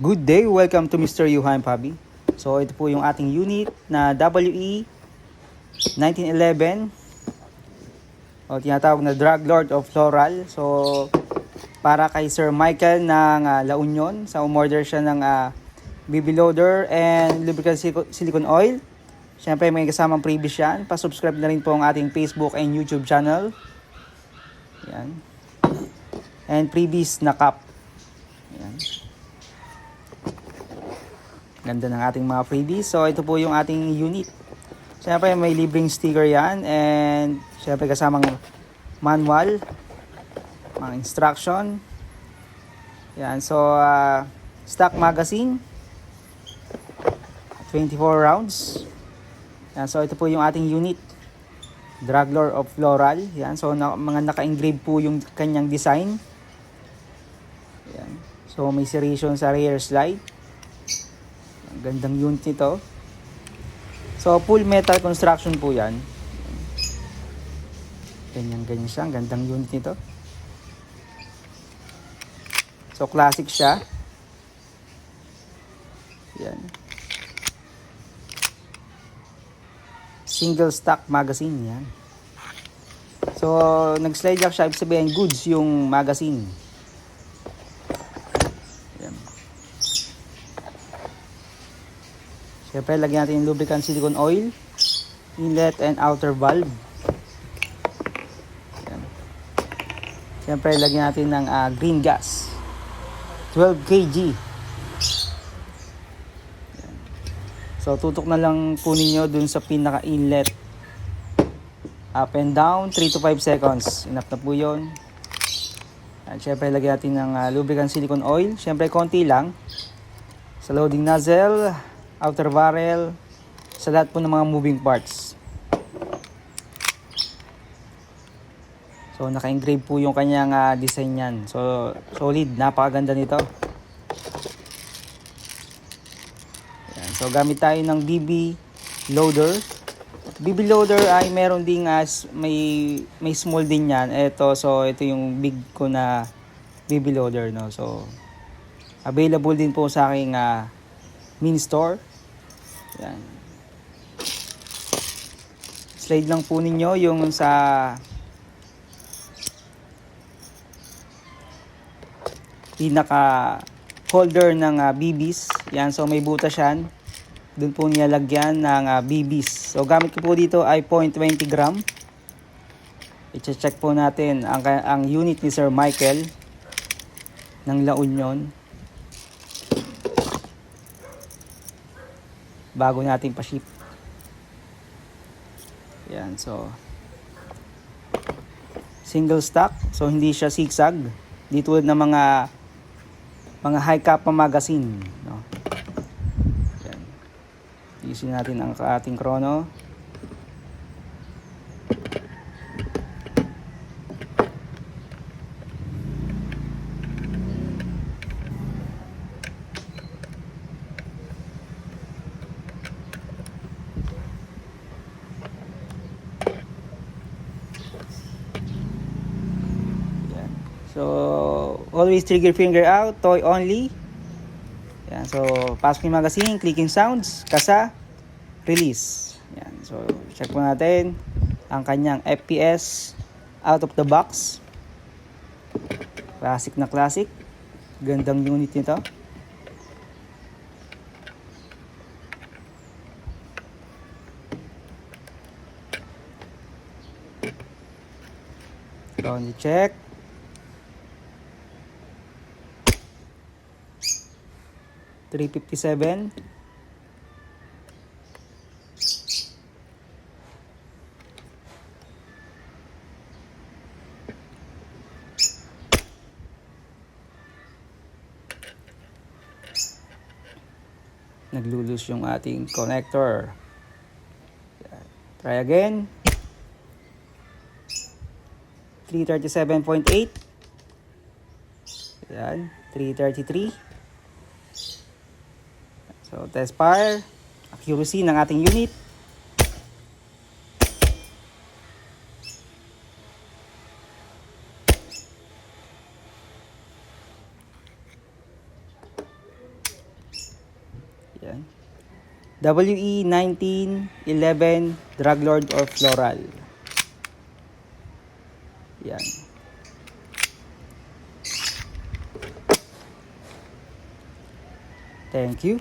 Good day, welcome to Mr. Yuhan Pabi. So ito po yung ating unit na WE 1911 o tinatawag na Drug Lord of Floral. So para kay Sir Michael ng La Union. Sa umorder siya ng BB loader and lubricant silicone oil. Siyempre may kasamang previous yan. Pa-subscribe na rin po ang ating Facebook and YouTube channel. Yan. And previous na cup. Yan. Ganda ng ating mga freebies. So ito po yung ating unit. Siyempre may libreng sticker yan. And siyempre kasamang manual. Mga instruction. Yan. So stock magazine. 24 rounds. Yan. So ito po yung ating unit. Drug Lord of Floral. Yan. So mga naka-engrave po yung kanyang design. Yan. So may serration sa rear slide. Gandang unit nito. So full metal construction po yan. Ganyan siya. Gandang unit nito. So classic siya. Yan. Single stock magazine yan. So nag-slide jack siya. Ibig sabihin goods yung magazine. Siyempre, lagyan natin yung lubricant silicone oil, inlet and outer valve. Yan. Siyempre, lagyan natin ng green gas, 12 kg. Yan. So, tutok na lang po ninyo dun sa pinaka-inlet. Up and down, 3 to 5 seconds. Enough na po yun. Yan. Siyempre, lagyan natin ng lubricant silicone oil. Siyempre, konti lang. Sa loading nozzle, outer barrel, sa lahat po ng mga moving parts. So naka-engrave po yung kanyang design yan. So solid, napakaganda nito. Yan. So gamit tayo ng BB loader. BB loader ay meron ding may small din yan. Ito yung big ko na BB loader, no. So available din po sa aking mini store. Yan. Slide lang po ninyo yung sa pinaka holder ng BBs. Yan, so may butas yan. Doon po nilalagyan ng BBs. So gamit ko po dito ay 0.20 gram. I-check po natin ang unit ni Sir Michael ng La Union. Bago natin pa-ship. Yan, so single stock, so hindi siya zigzag. Di tulad ng mga high kappa magazine, no. Yan. Isin natin ang ating chrono. So, always trigger finger out, toy only. Yan, so pasok yung magazine, clicking sounds, kasa, release. Yan, so check po natin ang kanyang FPS out of the box. Classic na classic. Gandang unit nito. So, check. 357. Naglulus yung ating connector. Try again. 337.8. Yan, 333. So, test fire, accuracy ng ating unit. Yan. WE 1911 Drug Lord of Floral. Yan. Thank you.